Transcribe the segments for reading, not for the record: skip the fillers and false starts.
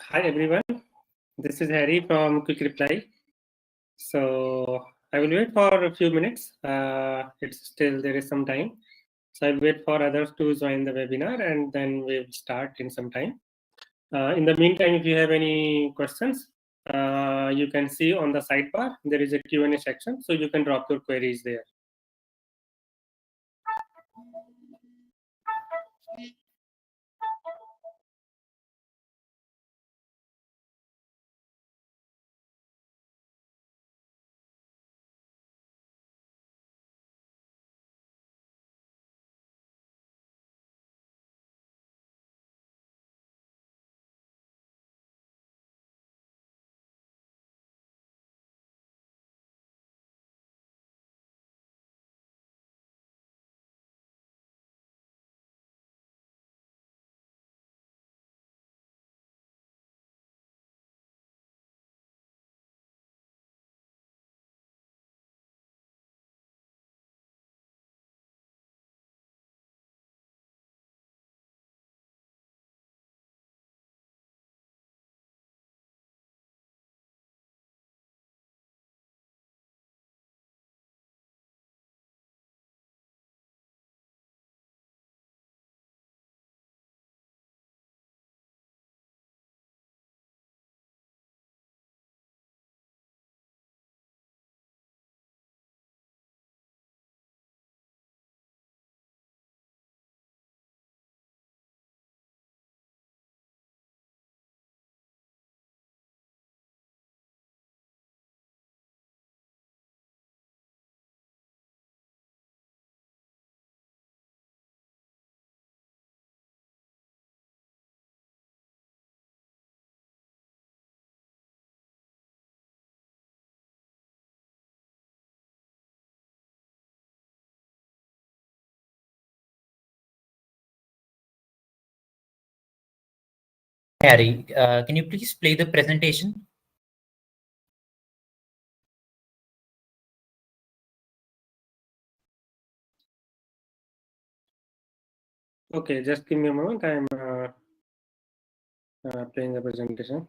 Hi everyone, this is Harry from Quick Reply. So I will wait for a few minutes. It's still there is some time. So I'll wait for others to join the webinar and then we'll start in some time. In the meantime, if you have any questions, you can see on the sidebar there is a Q&A section, so you can drop your queries there. Harry, can you please play the presentation? Okay, just give me a moment. I'm playing the presentation.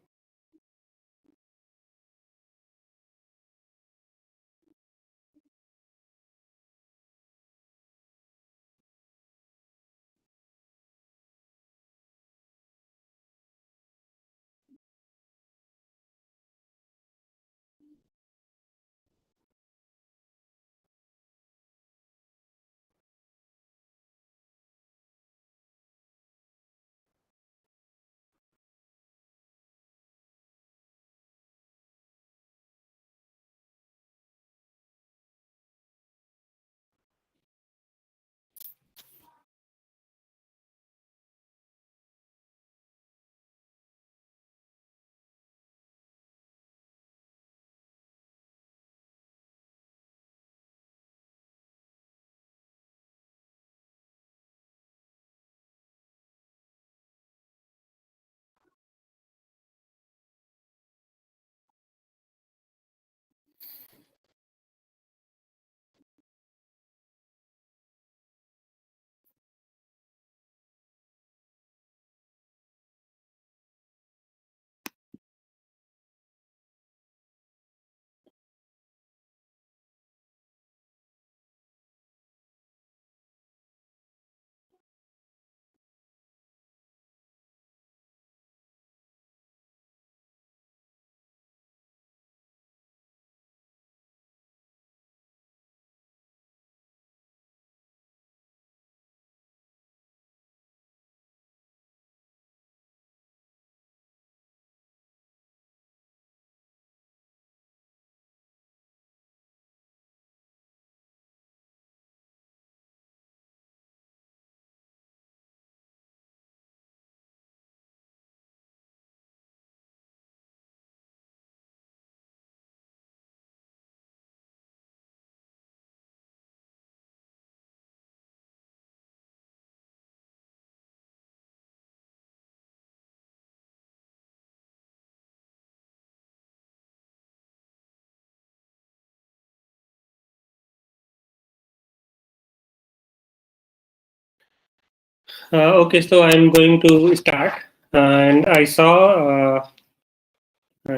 Okay, so I'm going to start. And I saw,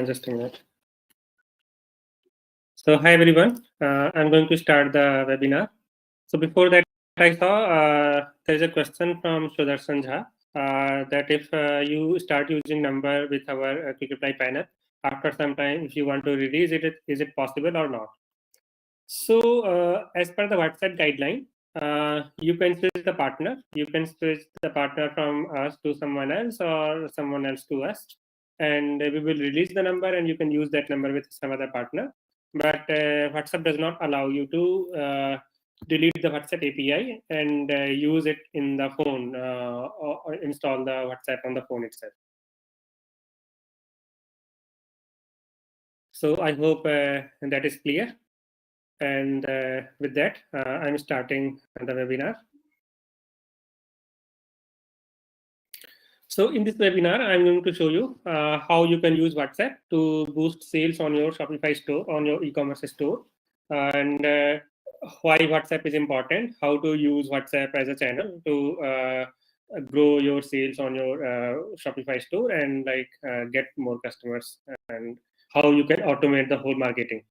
just a minute. So hi everyone, I'm going to start the webinar. So before that, I saw there is a question from Sudarshan Jha that if you start using number with our quick reply panel, after some time, if you want to release it, is it possible or not? So as per the WhatsApp guideline, you can switch the partner. You can switch the partner from us to someone else or someone else to us. And we will release the number and you can use that number with some other partner. But WhatsApp does not allow you to delete the WhatsApp API and use it in the phone or install the WhatsApp on the phone itself. So I hope that is clear. And with that, I'm starting the webinar. So in this webinar, I'm going to show you how you can use WhatsApp to boost sales on your Shopify store, on your e-commerce store, and why WhatsApp is important, how to use WhatsApp as a channel to grow your sales on your Shopify store and get more customers, and how you can automate the whole marketing.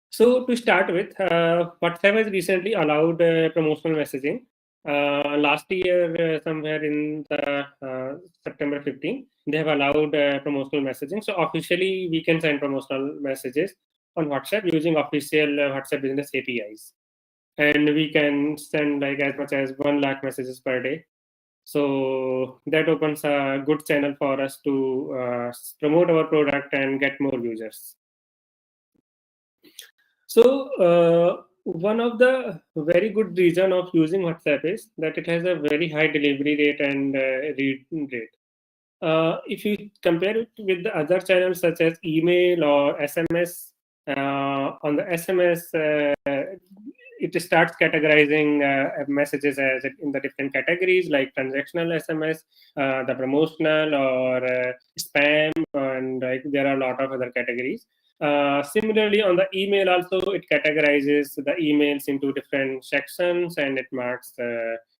So to start with, WhatsApp has recently allowed promotional messaging. Last year, somewhere in the September 15, they have allowed promotional messaging. So officially, we can send promotional messages on WhatsApp using official WhatsApp business APIs. And we can send as much as 1 lakh messages per day. So that opens a good channel for us to promote our product and get more users. So one of the very good reason of using WhatsApp is that it has a very high delivery rate and read rate. If you compare it with the other channels such as email or SMS, on the SMS, it starts categorizing messages as in the different categories like transactional SMS, the promotional or spam, and there are a lot of other categories. Similarly, on the email also, it categorizes the emails into different sections and it marks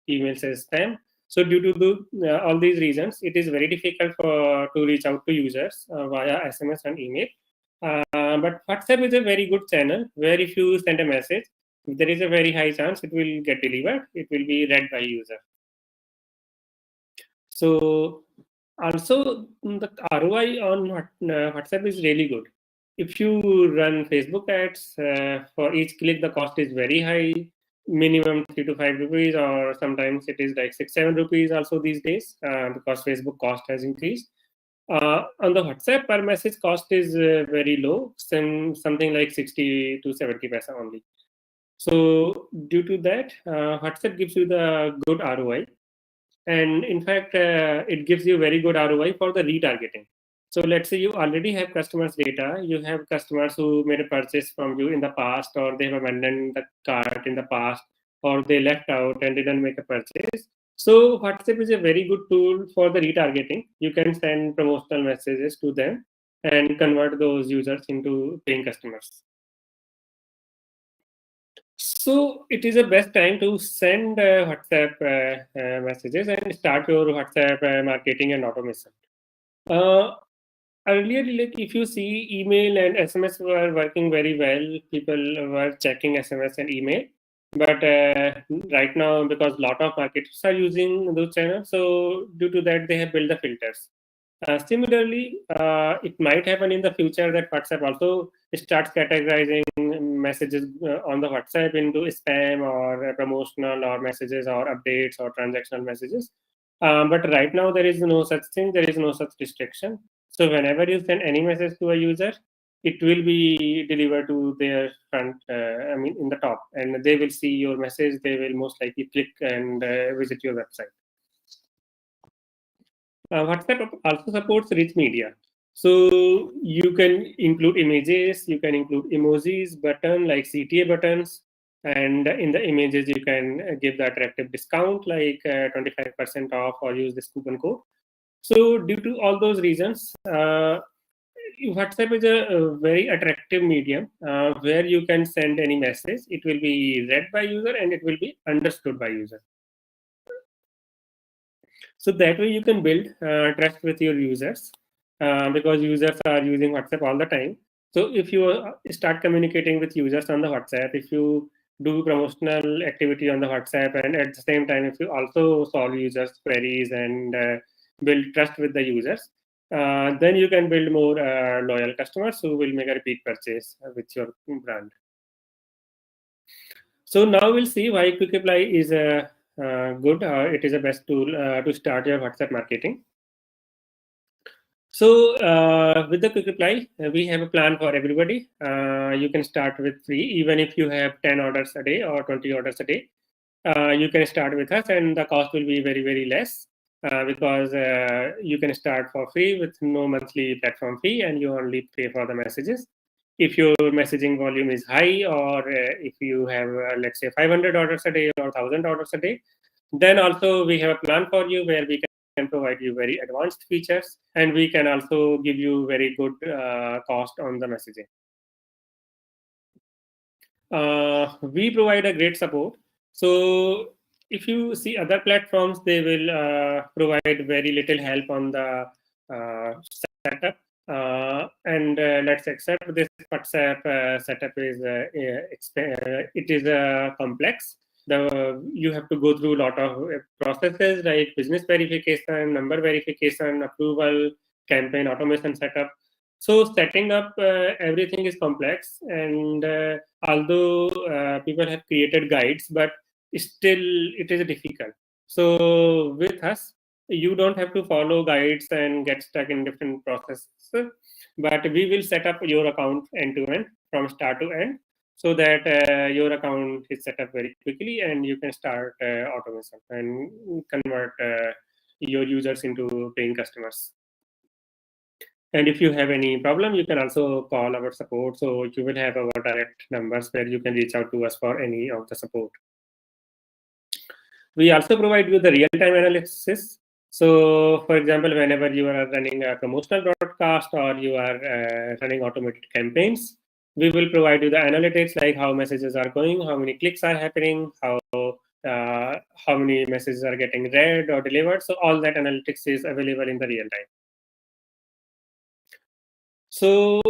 emails as spam. So due to all these reasons, it is very difficult to reach out to users via SMS and email. But WhatsApp is a very good channel where if you send a message, there is a very high chance it will get delivered. It will be read by user. So also the ROI on WhatsApp is really good. If you run Facebook ads, for each click the cost is very high, minimum 3 to 5 rupees, or sometimes it is like 6-7 rupees also these days because Facebook cost has increased. On the WhatsApp, per message cost is very low, something like 60 to 70 paisa only. So due to that, WhatsApp gives you the good ROI. And in fact, it gives you very good ROI for the retargeting. So let's say you already have customers' data. You have customers who made a purchase from you in the past, or they have abandoned the cart in the past, or they left out and didn't make a purchase. So WhatsApp is a very good tool for the retargeting. You can send promotional messages to them and convert those users into paying customers. So it is the best time to send WhatsApp messages and start your WhatsApp marketing and automation. Earlier, like if you see, email and SMS were working very well. People were checking SMS and email. But right now, because a lot of marketers are using those channels, so due to that, they have built the filters. Similarly, it might happen in the future that WhatsApp also starts categorizing messages on the WhatsApp into spam or promotional or messages or updates or transactional messages. But right now, there is no such thing. There is no such restriction. So whenever you send any message to a user, it will be delivered to their front, in the top, and they will see your message. They will most likely click and visit your website. WhatsApp also supports rich media. So you can include images, you can include emojis, button like CTA buttons, and in the images you can give the attractive discount like 25% off or use this coupon code. So due to all those reasons, WhatsApp is a very attractive medium where you can send any message. It will be read by user and it will be understood by user. So that way you can build trust with your users, because users are using WhatsApp all the time. So if you start communicating with users on the WhatsApp, if you do promotional activity on the WhatsApp, and at the same time, if you also solve users' queries and build trust with the users, then you can build more loyal customers who will make a repeat purchase with your brand. So now we'll see why Quick Reply is a good. It is a best tool to start your WhatsApp marketing. So with the Quick Reply, we have a plan for everybody. You can start with free, even if you have 10 orders a day or 20 orders a day. You can start with us, and the cost will be very, very less, because you can start for free with no monthly platform fee, and you only pay for the messages. If your messaging volume is high, or if you have, let's say, 500 orders a day or 1,000 orders a day, then also we have a plan for you where we can provide you very advanced features, and we can also give you very good cost on the messaging. We provide a great support. So if you see other platforms, they will provide very little help on the setup. And let's accept this WhatsApp setup is it is complex. You have to go through a lot of processes like business verification, number verification, approval, campaign automation setup. So setting up everything is complex, and although people have created guides, but still it is difficult. So with us, you don't have to follow guides and get stuck in different processes, but we will set up your account end to end from start to end, so that your account is set up very quickly, and you can start automation and convert your users into paying customers. And if you have any problem, you can also call our support. So you will have our direct numbers where you can reach out to us for any of the support. We also provide you the real-time analysis. So, for example, whenever you are running a promotional broadcast or you are running automated campaigns, we will provide you the analytics, like how messages are going, how many clicks are happening, how many messages are getting read or delivered. So all that analytics is available in the real time. So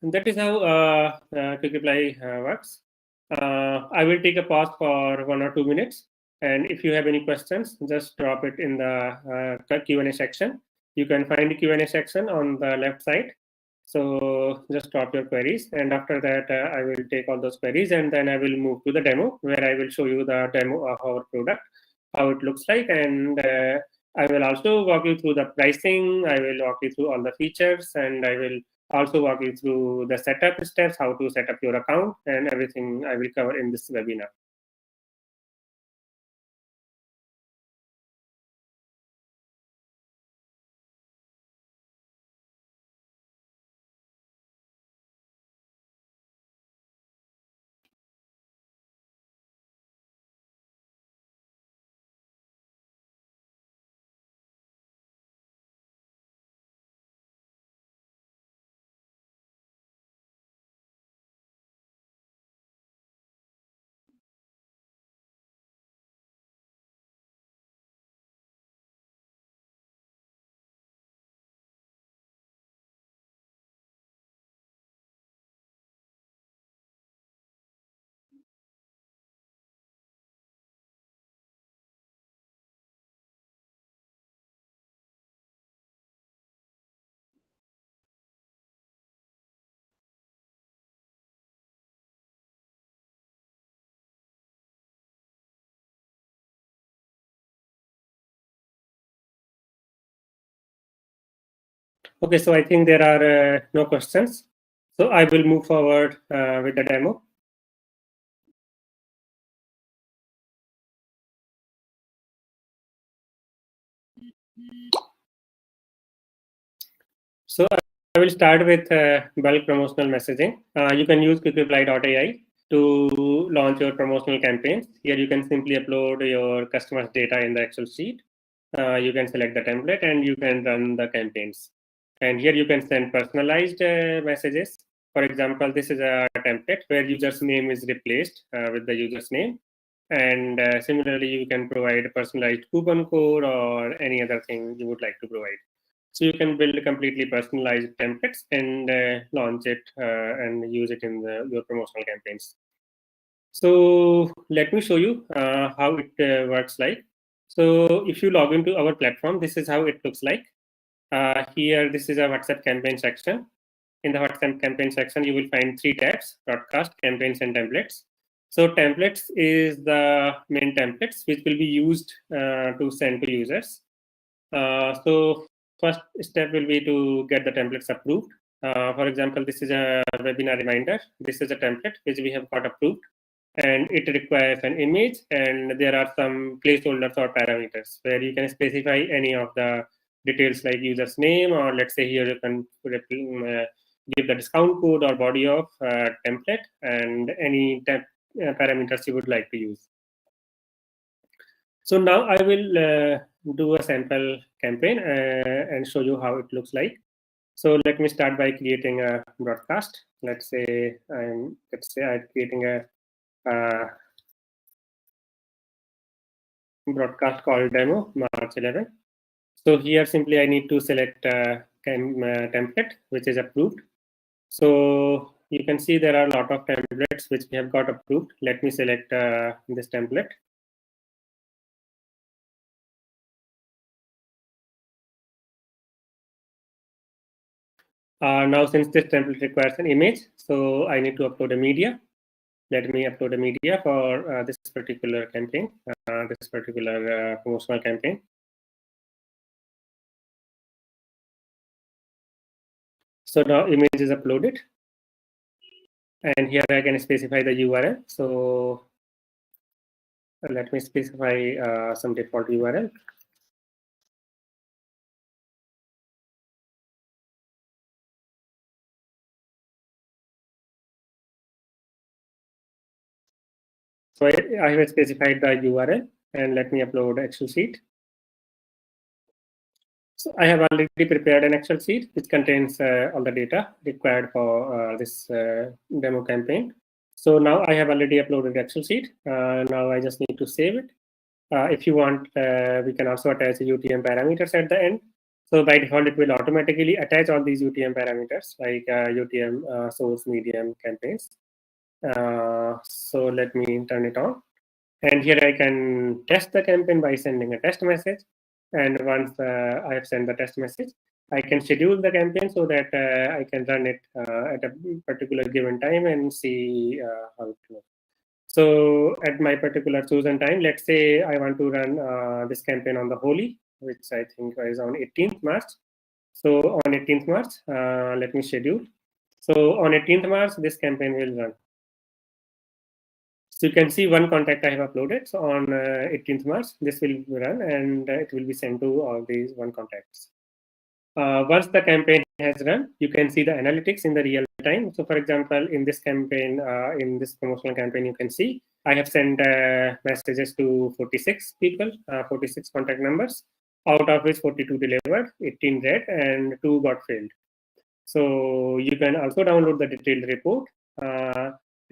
that is how Quick Reply works. I will take a pause for 1 or 2 minutes, and if you have any questions, just drop it in the Q&A section. You can find the Q&A section on the left side. So just drop your queries, and after that, I will take all those queries, and then I will move to the demo, where I will show you the demo of our product, how it looks like, and I will also walk you through the pricing. I will walk you through all the features, and I will also walk you through the setup steps, how to set up your account, and everything I will cover in this webinar. Okay, so I think there are no questions. So I will move forward with the demo. So I will start with bulk promotional messaging. You can use quickreply.ai to launch your promotional campaigns. Here you can simply upload your customer's data in the Excel sheet. You can select the template, and you can run the campaigns. And here you can send personalized messages. For example, this is a template where user's name is replaced with the user's name. And similarly, you can provide a personalized coupon code or any other thing you would like to provide. So you can build completely personalized templates and launch it and use it in your promotional campaigns. So let me show you how it works like. So if you log into our platform, this is how it looks like. Here, this is a WhatsApp campaign section. In the WhatsApp campaign section, you will find 3 tabs: broadcast, campaigns, and templates. So templates is the main templates which will be used to send to users. So first step will be to get the templates approved. For example, this is a webinar reminder. This is a template which we have got approved, and it requires an image, and there are some placeholders or parameters where you can specify any of the details like user's name, or let's say here you can give the discount code or body of template and any parameters you would like to use. So now I will do a sample campaign and show you how it looks like. So let me start by creating a broadcast. Let's say I'm creating a broadcast called demo March 11. So here simply I need to select template which is approved. So you can see there are a lot of templates which we have got approved. Let me select this template. Now, since this template requires an image, so I need to upload a media. Let me upload a media for this particular campaign, this particular promotional campaign. So now image is uploaded. And here I can specify the URL. So let me specify some default URL. So I have specified the URL, and let me upload Excel sheet. So I have already prepared an Excel sheet which contains all the data required for this demo campaign. So now I have already uploaded Excel sheet. Now I just need to save it. If you want, we can also attach UTM parameters at the end. So by default, it will automatically attach all these UTM parameters like UTM source, medium, campaigns. So let me turn it on. And here I can test the campaign by sending a test message. And once I have sent the test message, I can schedule the campaign so that I can run it at a particular given time and see how it goes. So at my particular chosen time, let's say I want to run this campaign on the Holi, which I think is on 18th March. So on 18th March, let me schedule. So on 18th March, this campaign will run. So you can see one contact I have uploaded. So on 18th March, this will run and it will be sent to all these one contacts. Once the campaign has run, you can see the analytics in the real time. So for example, in this campaign, in this promotional campaign, you can see I have sent messages to 46 people, 46 contact numbers, out of which 42 delivered, 18 read, and 2 got failed. So you can also download the detailed report.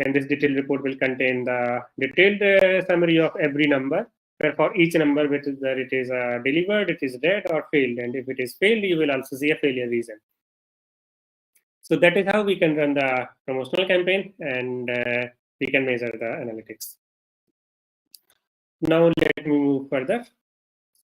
And this detailed report will contain the detailed summary of every number, where for each number, whether it is delivered, it is read, or failed. And if it is failed, you will also see a failure reason. So that is how we can run the promotional campaign, and we can measure the analytics. Now let me move further.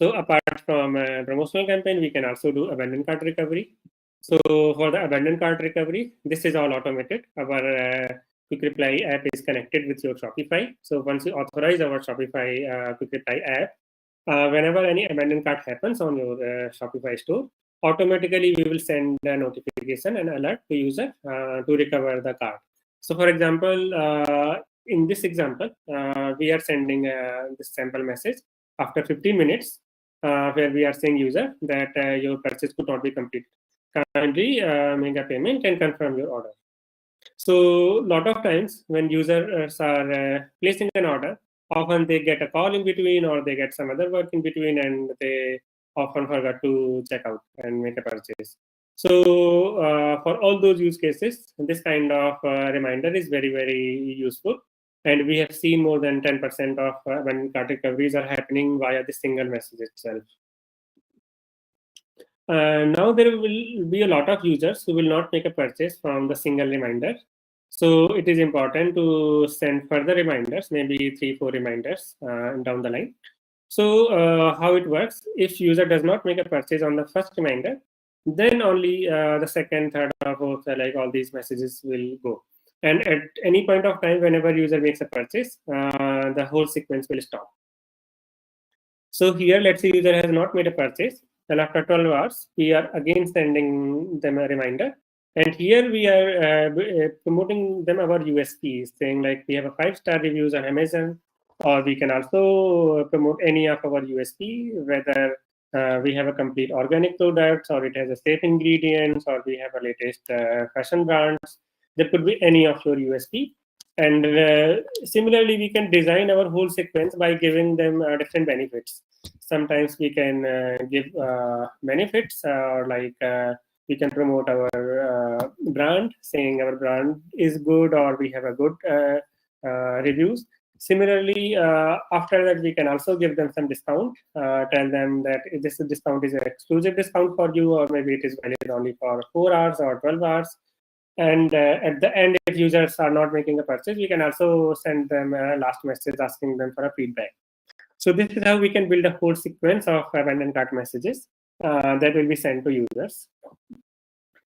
So apart from promotional campaign, we can also do abandoned cart recovery. So for the abandoned cart recovery, this is all automated. Our Quick Reply app is connected with your Shopify. So once you authorize our Shopify Quick Reply app, whenever any abandoned cart happens on your Shopify store, automatically we will send a notification and alert to user to recover the cart. So for example, in this example, we are sending this sample message after 15 minutes, where we are saying user that your purchase could not be completed. Kindly make a payment and confirm your order. So a lot of times when users are placing an order, often they get a call in between or they get some other work in between, and they often forgot to check out and make a purchase. So for all those use cases, this kind of reminder is very, very useful. And we have seen more than 10% of abandoned cart recoveries are happening via the single message itself. Now there will be a lot of users who will not make a purchase from the single reminder. So it is important to send further reminders, maybe 3-4 reminders down the line. So how it works, if user does not make a purchase on the first reminder, then only the second, third, or fourth, like all these messages will go. And at any point of time, whenever user makes a purchase, the whole sequence will stop. So here, let's say user has not made a purchase, and after 12 hours, we are again sending them a reminder. And here we are promoting them our USPs, saying like we have a 5-star reviews on Amazon, or we can also promote any of our USP, whether we have a complete organic products, or it has a safe ingredients, or we have a latest fashion brands. There could be any of your USP. And similarly, we can design our whole sequence by giving them different benefits. Sometimes we can give benefits, like we can promote our brand, saying our brand is good, or we have a good reviews. Similarly, after that, we can also give them some discount, tell them that this discount is an exclusive discount for you, or maybe it is valid only for 4 hours or 12 hours. And at the end, if users are not making a purchase, we can also send them a last message asking them for a feedback. So this is how we can build a whole sequence of abandoned cart messages that will be sent to users.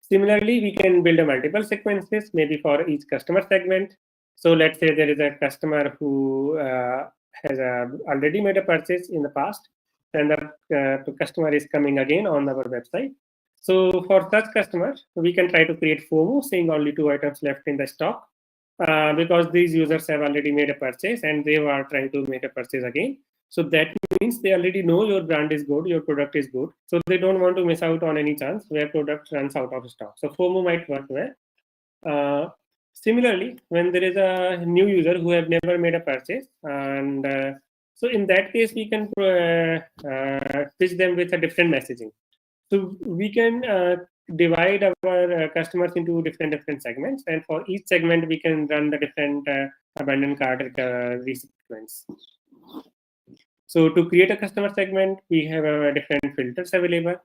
Similarly, we can build a multiple sequences, maybe for each customer segment. So let's say there is a customer who has already made a purchase in the past, and the customer is coming again on our website. So for such customers, we can try to create FOMO, saying only 2 items left in the stock, because these users have already made a purchase and they are trying to make a purchase again. So that means they already know your brand is good, your product is good. So they don't want to miss out on any chance where product runs out of stock. So FOMO might work well. Similarly, when there is a new user who have never made a purchase, and so in that case, we can pitch them with a different messaging. So we can divide our customers into different segments, and for each segment, we can run the different abandoned cart sequence. So to create a customer segment, we have different filters available.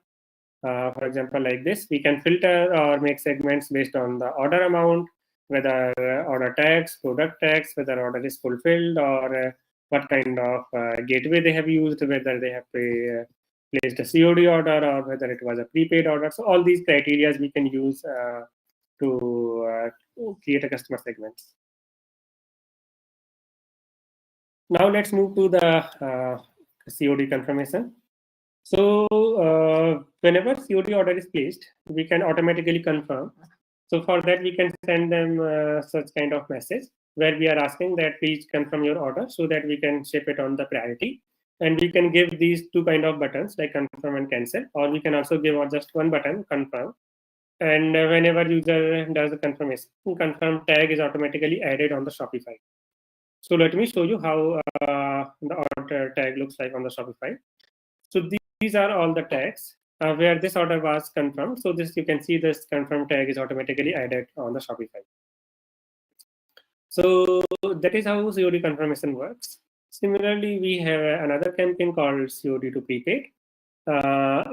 For example, like this, we can filter or make segments based on the order amount, whether order tags, product tags, whether order is fulfilled, or what kind of gateway they have used, whether they have placed a COD order, or whether it was a prepaid order. So all these criteria we can use to create a customer segment. Now let's move to the COD confirmation. So whenever COD order is placed, we can automatically confirm. So for that, we can send them such kind of message where we are asking that please confirm your order so that we can ship it on the priority. And we can give these 2 kind of buttons like confirm and cancel, or we can also give just one button, confirm. And whenever user does the confirmation, confirm tag is automatically added on the Shopify. So let me show you how the order tag looks like on the Shopify. So these are all the tags where this order was confirmed. So this, you can see this confirm tag is automatically added on the Shopify. So that is how COD confirmation works. Similarly, we have another campaign called COD to prepaid.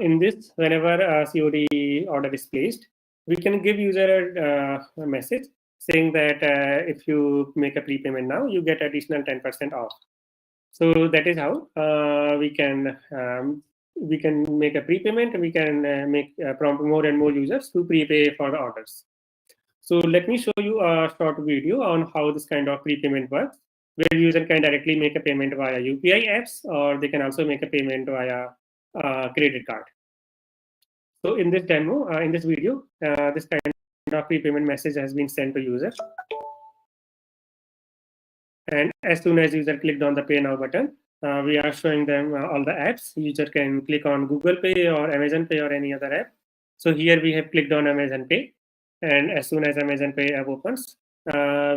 In this, whenever a COD order is placed, we can give user a message saying that if you make a prepayment now, you get additional 10% off. So that is how we can make a prepayment. We can make prompt more and more users to prepay for the orders. So let me show you a short video on how this kind of prepayment works, where user can directly make a payment via UPI apps, or they can also make a payment via credit card. So in this demo, in this video, this kind of prepayment message has been sent to user. And as soon as user clicked on the Pay Now button, we are showing them all the apps. User can click on Google Pay or Amazon Pay or any other app. So here we have clicked on Amazon Pay. And as soon as Amazon Pay app opens,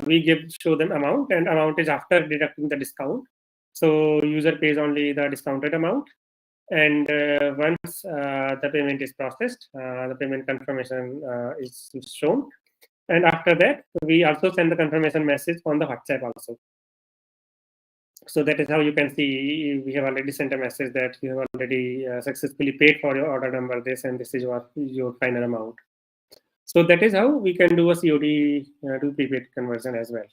we show them amount, and amount is after deducting the discount. So user pays only the discounted amount. And once the payment is processed, the payment confirmation is shown. And after that, we also send the confirmation message on the WhatsApp also. So that is how you can see we have already sent a message that you have already successfully paid for your order number this, and this is your final amount. So that is how we can do a COD to prepaid conversion as well.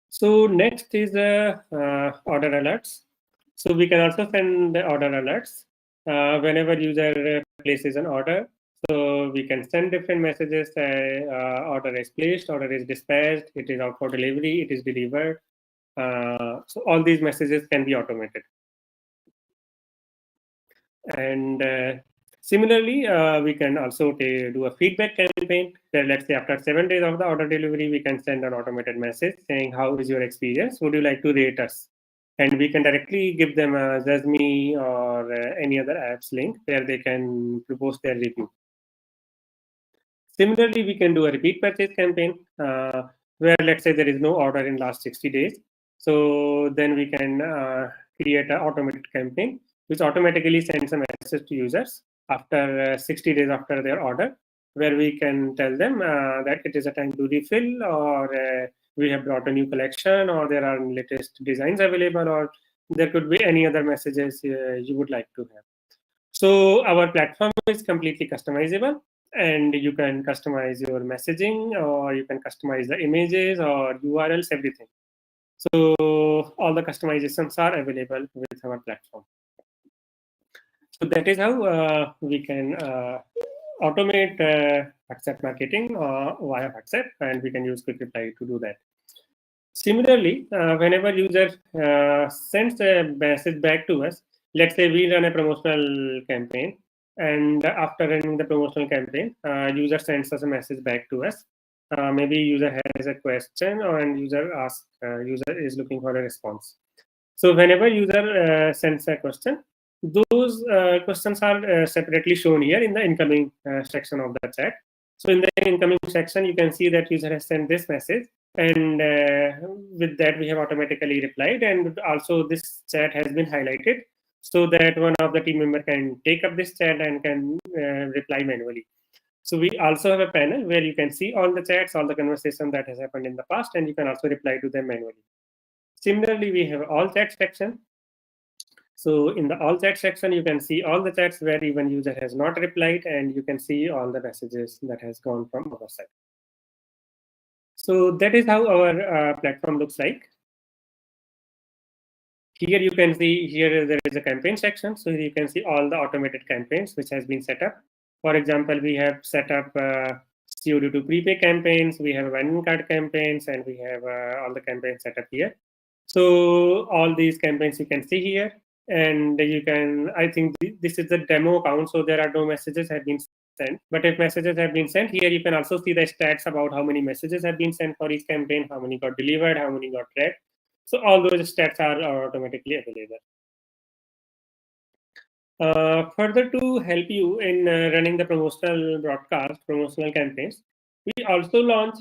So next is order alerts. So we can also send the order alerts whenever user places an order. So we can send different messages. Order is placed, order is dispatched, it is out for delivery, it is delivered. So all these messages can be automated. And similarly, we can also do a feedback campaign where, let's say, after 7 days of the order delivery, we can send an automated message saying, how is your experience? Would you like to rate us? And we can directly give them a Zasmi or any other apps link where they can propose their review. Similarly, we can do a repeat purchase campaign where, let's say, there is no order in last 60 days. So then we can create an automated campaign which automatically sends a message to users after 60 days after their order, where we can tell them that it is a time to refill, or we have brought a new collection, or there are latest designs available, or there could be any other messages you would like to have. So our platform is completely customizable, and you can customize your messaging, or you can customize the images or URLs, everything. So all the customizations are available with our platform. So that is how we can automate WhatsApp marketing via WhatsApp, and we can use Quick Reply to do that. Similarly, whenever user sends a message back to us, let's say we run a promotional campaign, and after running the promotional campaign, user sends us a message back to us. Maybe user has a question, and user is looking for a response. So whenever user sends a question, those questions are separately shown here in the incoming section of the chat. So in the incoming section, you can see that user has sent this message, and with that we have automatically replied, and also this chat has been highlighted so that one of the team member can take up this chat and can reply manually. So we also have a panel where you can see all the chats, all the conversation that has happened in the past, and you can also reply to them manually. Similarly, we have all chat section. So in the all chat section, you can see all the chats where even user has not replied, and you can see all the messages that has gone from our side. So that is how our platform looks like. Here you can see, here there is a campaign section. So you can see all the automated campaigns which has been set up. For example, we have set up COD to prepay campaigns, we have vending card campaigns, and we have all the campaigns set up here. So all these campaigns you can see here, and you can, I think this is the demo account, so there are no messages have been sent. But if messages have been sent, here you can also see the stats about how many messages have been sent for each campaign, how many got delivered, how many got read. So all those stats are automatically available. Further, to help you in running the promotional broadcast, promotional campaigns, we also launch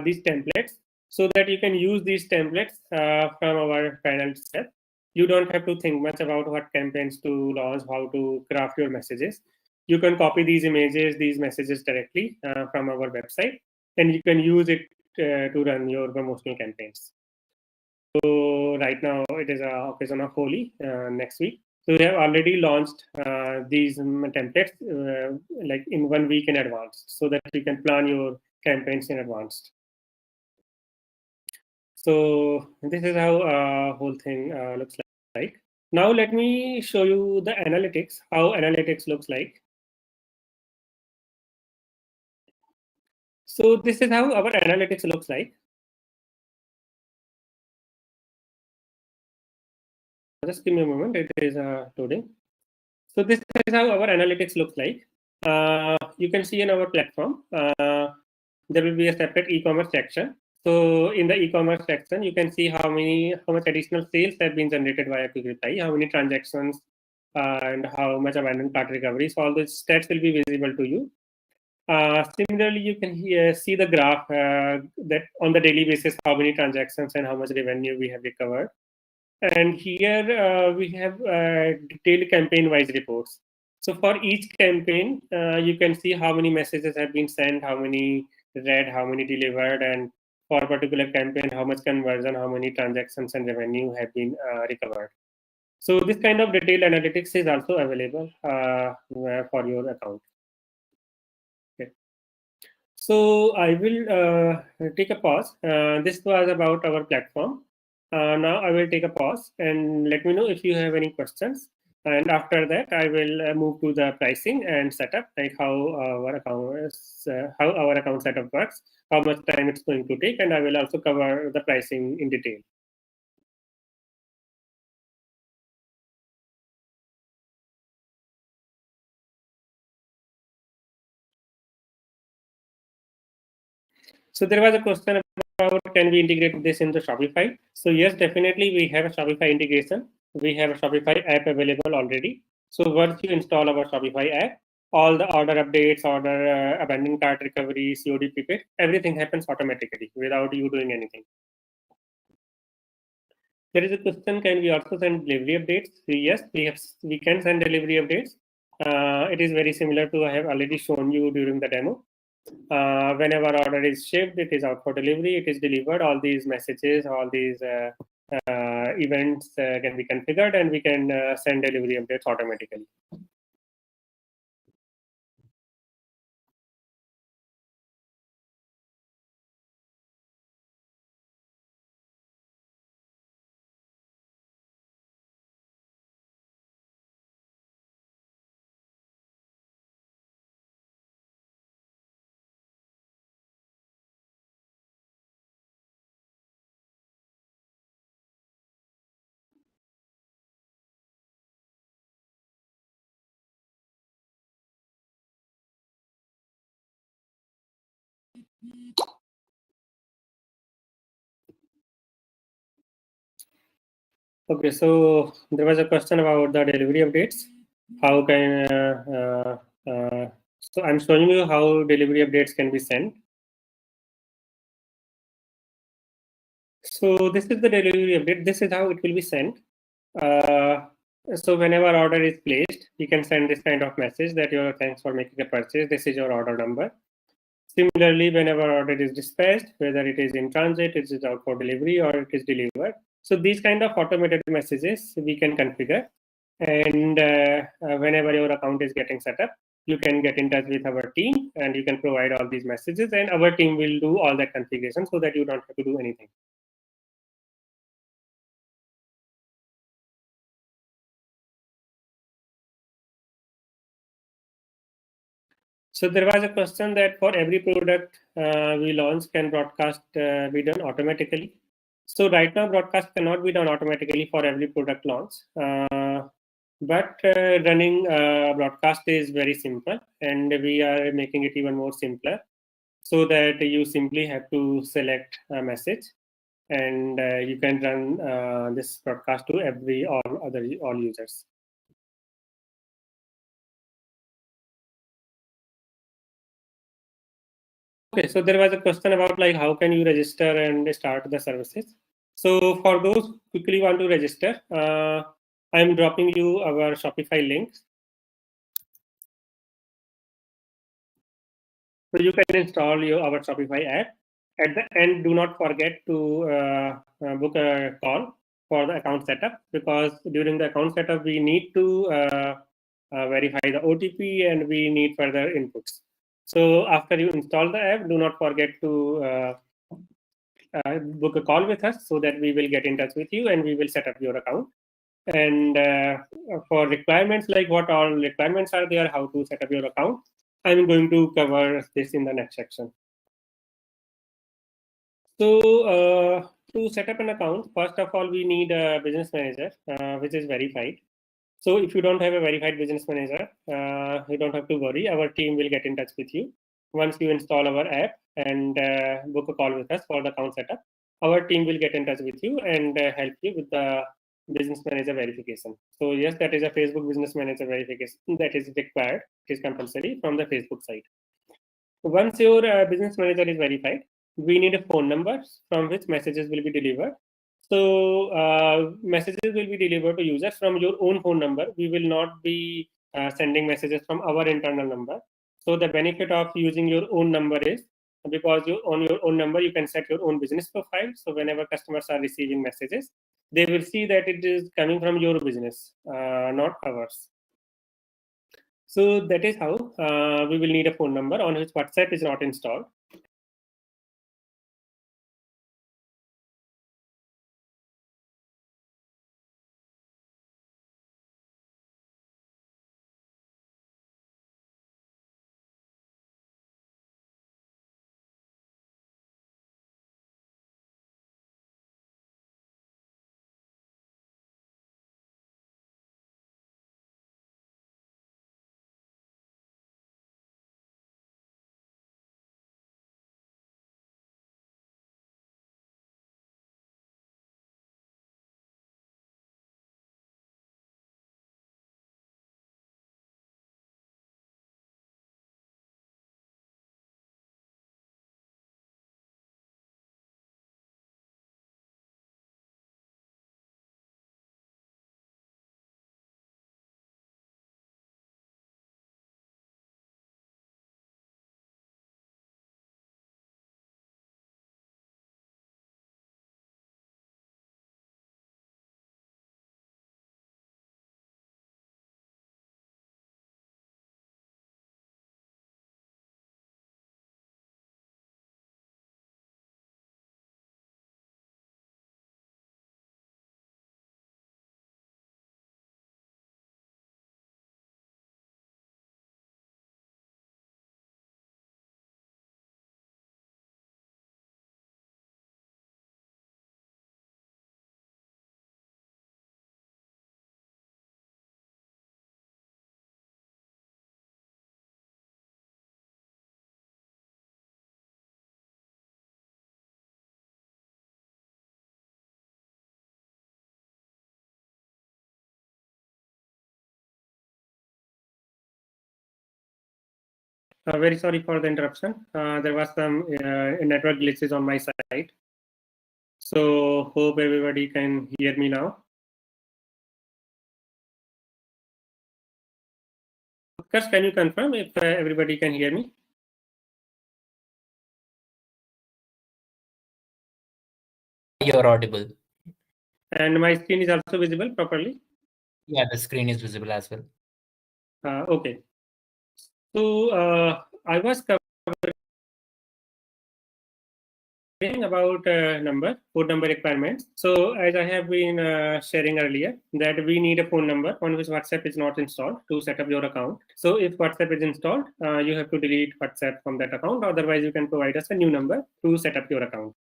these templates so that you can use these templates from our panel itself. You don't have to think much about what campaigns to launch, how to craft your messages. You can copy these images, these messages directly from our website, and you can use it to run your promotional campaigns. So right now it is a occasion of Holi next week. So we have already launched these templates like in 1 week in advance, so that you can plan your campaigns in advance. So this is how whole thing looks like. Now let me show you the analytics, how analytics looks like. So this is how our analytics looks like. Just give me a moment, it is loading. So this is how our analytics looks like. You can see in our platform, there will be a separate e-commerce section. So in the e-commerce section, you can see how much additional sales have been generated via Quick Reply, how many transactions, and how much abandoned cart recovery. So all those stats will be visible to you. Similarly, you can see the graph that on the daily basis, how many transactions and how much revenue we have recovered. And here we have detailed campaign-wise reports. So for each campaign, you can see how many messages have been sent, how many read, how many delivered, and for a particular campaign, how much conversion, how many transactions and revenue have been recovered. So this kind of detailed analytics is also available for your account. Okay. So I will take a pause. This was about our platform. Now I will take a pause and let me know if you have any questions. And after that, I will move to the pricing and setup, like how our account setup works, how much time it's going to take, and I will also cover the pricing in detail. So there was a question about, can we integrate this into Shopify? So yes, definitely we have a Shopify integration. We have a Shopify app available already. So once you install our Shopify app, all the order updates, order abandoned cart recovery, COD prepaid, everything happens automatically without you doing anything. There is a question, can we also send delivery updates? Yes, we can send delivery updates. It is very similar to I have already shown you during the demo. Whenever order is shipped, it is out for delivery, it is delivered. All these messages, all these events can be configured, and we can send delivery updates automatically. Okay, so there was a question about the delivery updates. How can so I'm showing you how delivery updates can be sent. So this is the delivery update. This is how it will be sent. So whenever order is placed, you can send this kind of message that your thanks for making a purchase. This is your order number. Similarly, whenever order is dispatched, whether it is in transit, it is out for delivery, or it is delivered. So these kind of automated messages we can configure. And whenever your account is getting set up, you can get in touch with our team and you can provide all these messages, and our team will do all that configuration so that you don't have to do anything. So there was a question that for every product we launch, can broadcast be done automatically? So right now, broadcast cannot be done automatically for every product launch. But running broadcast is very simple, and we are making it even more simpler, so that you simply have to select a message, and you can run this broadcast to all users. Okay, so there was a question about like how can you register and start the services. So for those who quickly want to register, I'm dropping you our Shopify links. So you can install our Shopify app. At the end, do not forget to book a call for the account setup, because during the account setup, we need to verify the OTP and we need further inputs. So after you install the app, do not forget to book a call with us so that we will get in touch with you and we will set up your account. And for requirements, like what all requirements are there, how to set up your account, I'm going to cover this in the next section. So to set up an account, first of all, we need a business manager, which is verified. So if you don't have a verified business manager, you don't have to worry. Our team will get in touch with you. Once you install our app and book a call with us for the account setup, our team will get in touch with you and help you with the business manager verification. So yes, that is a Facebook business manager verification that is required. It is compulsory from the Facebook side. Once your business manager is verified, we need a phone number from which messages will be delivered. So messages will be delivered to users from your own phone number. We will not be sending messages from our internal number. So the benefit of using your own number is because on your own number, you can set your own business profile. So whenever customers are receiving messages, they will see that it is coming from your business, not ours. So that is how we will need a phone number on which WhatsApp is not installed. Very sorry for the interruption. There was some network glitches on my side. So hope everybody can hear me now. Utkarsh, can you confirm if everybody can hear me? You're audible. And my screen is also visible properly? Yeah, the screen is visible as well. Okay. So I was covering about phone number requirements. So as I have been sharing earlier, that we need a phone number on which WhatsApp is not installed to set up your account. So if WhatsApp is installed, you have to delete WhatsApp from that account. Otherwise, you can provide us a new number to set up your account.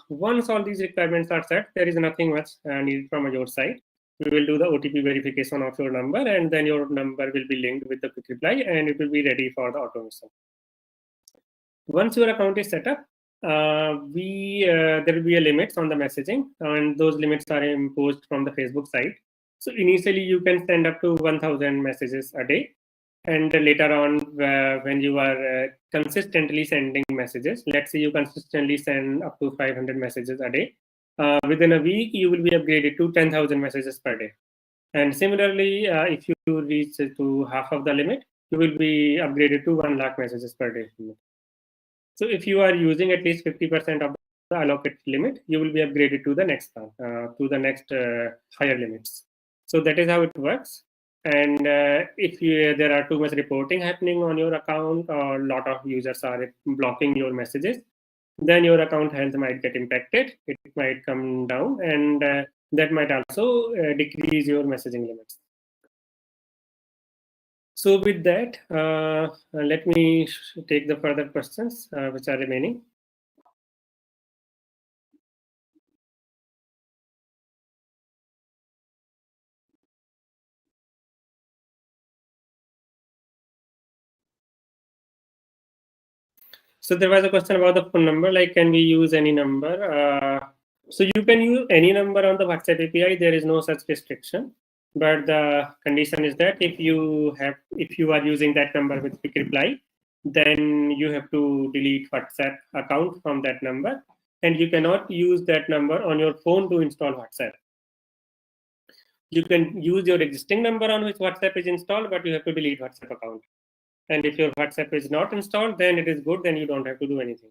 Once all these requirements are set, there is nothing much needed from your side. We will do the OTP verification of your number, and then your number will be linked with the quick reply, and it will be ready for the automation. Once your account is set up, there will be a limits on the messaging, and those limits are imposed from the Facebook side. So initially, you can send up to 1,000 messages a day, and later on, when you are consistently sending messages, let's say you consistently send up to 500 messages a day, within a week, you will be upgraded to 10,000 messages per day. And similarly, if you reach to half of the limit, you will be upgraded to 1 lakh messages per day. So if you are using at least 50% of the allocated limit, you will be upgraded to the next plan, to the next higher limits. So that is how it works. And if there are too much reporting happening on your account, or a lot of users are blocking your messages, then your account health might get impacted. It might come down, and that might also decrease your messaging limits. So with that, let me take the further questions which are remaining. So there was a question about the phone number, like can we use any number? So you can use any number on the WhatsApp API. There is no such restriction. But the condition is that if you are using that number with quick reply, then you have to delete WhatsApp account from that number, and you cannot use that number on your phone to install WhatsApp. You can use your existing number on which WhatsApp is installed, but you have to delete WhatsApp account. And if your WhatsApp is not installed, then it is good, then you don't have to do anything.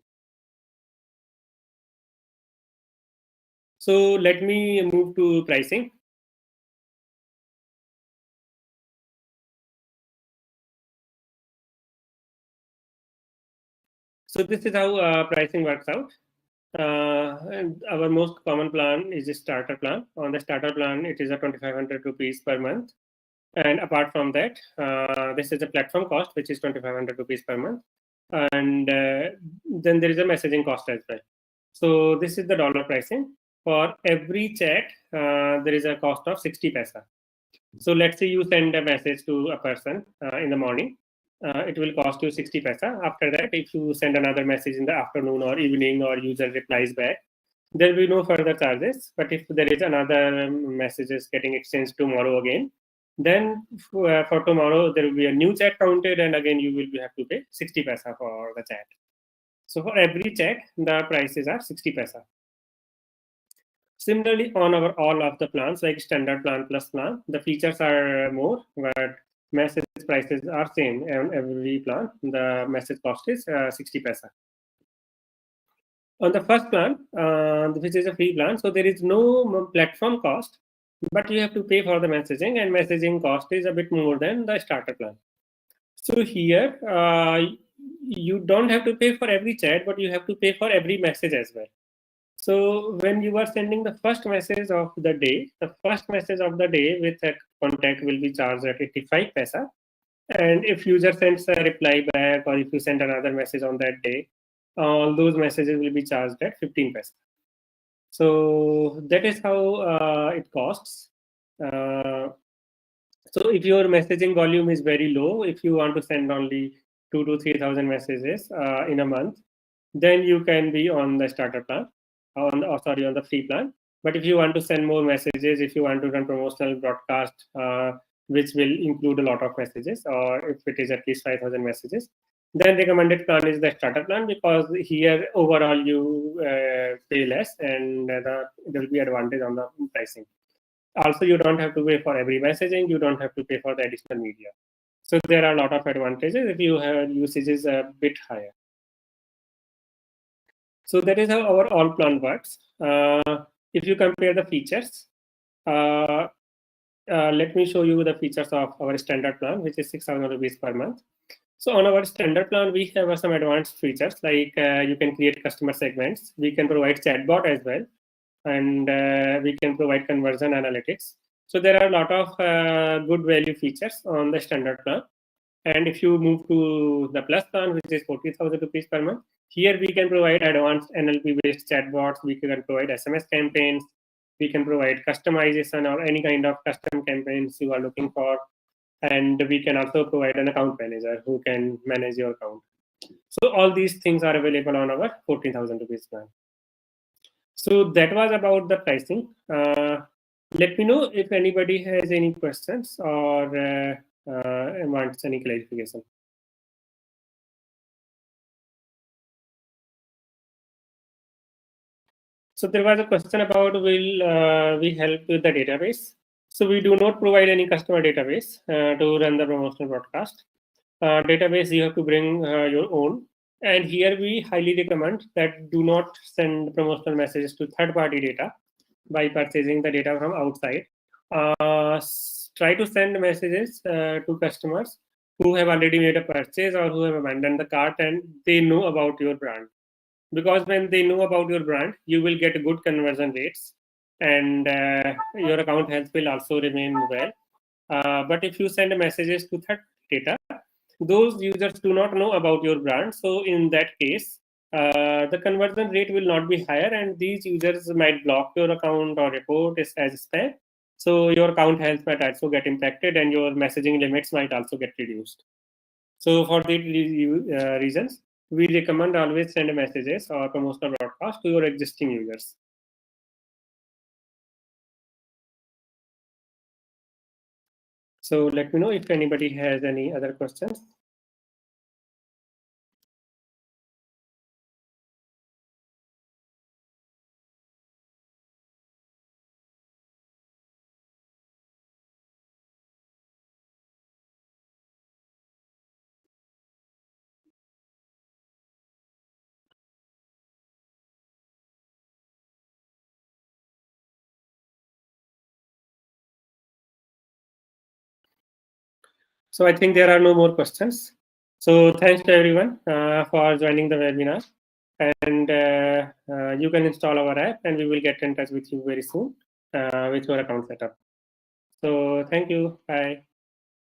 So let me move to pricing. So this is how pricing works out. And our most common plan is a starter plan. On the starter plan, it is a 2,500 rupees per month. And apart from that, this is a platform cost, which is 2,500 rupees per month. And then there is a messaging cost as well. So this is the dollar pricing. For every chat, there is a cost of 60 paisa. So let's say you send a message to a person in the morning. It will cost you 60 paisa. After that, if you send another message in the afternoon or evening, or user replies back, there will be no further charges. But if there is another messages getting exchanged tomorrow again, then for tomorrow there will be a new chat counted, and again you will have to pay 60 paisa for the chat. So for every chat, the prices are 60 paisa. Similarly, on our all of the plans, like standard plan plus plan, the features are more, but message prices are same on every plan. The message cost is 60 paisa. On the first plan, which is a free plan, so there is no platform cost, but you have to pay for the messaging, and messaging cost is a bit more than the starter plan. So here, you don't have to pay for every chat, but you have to pay for every message as well. So when you are sending the first message of the day, the first message of the day with a contact will be charged at 85 paisa. And if user sends a reply back, or if you send another message on that day, all those messages will be charged at 15 paisa. So that is how it costs. Uh, so if your messaging volume is very low, if you want to send only 2 to 3,000 messages in a month, then you can be on the starter plan, on the free plan. But if you want to send more messages, if you want to run promotional broadcast, which will include a lot of messages, or if it is at least 5,000 messages, then recommended plan is the starter plan, because here overall you pay less, and there will be advantage on the pricing. Also, you don't have to pay for every messaging, you don't have to pay for the additional media. So there are a lot of advantages if you have usages a bit higher. So that is how our all plan works. If you compare the features, uh, let me show you the features of our standard plan, which is 6,000 rupees per month. So on our standard plan, we have some advanced features, like you can create customer segments. We can provide chatbot as well, and we can provide conversion analytics. So there are a lot of good value features on the standard plan. And if you move to the plus plan, which is 40,000 rupees per month, here we can provide advanced NLP-based chatbots. We can provide SMS campaigns. We can provide customization or any kind of custom campaigns you are looking for. And we can also provide an account manager who can manage your account. So all these things are available on our 14,000 rupees plan. So that was about the pricing. Let me know if anybody has any questions or wants any clarification. So there was a question about will we help with the database? So we do not provide any customer database to run the promotional broadcast. Database you have to bring your own. And here we highly recommend that do not send promotional messages to third-party data by purchasing the data from outside. Try to send messages to customers who have already made a purchase or who have abandoned the cart and they know about your brand. Because when they know about your brand, you will get good conversion rates, and your account health will also remain well. But if you send messages to third data, those users do not know about your brand. So in that case, the conversion rate will not be higher, and these users might block your account or report it as spam. So your account health might also get impacted, and your messaging limits might also get reduced. So for these reasons, we recommend always send messages or promotional broadcast to your existing users. So let me know if anybody has any other questions. So I think there are no more questions. So thanks to everyone for joining the webinar. And you can install our app, and we will get in touch with you very soon with your account setup. So thank you. Bye.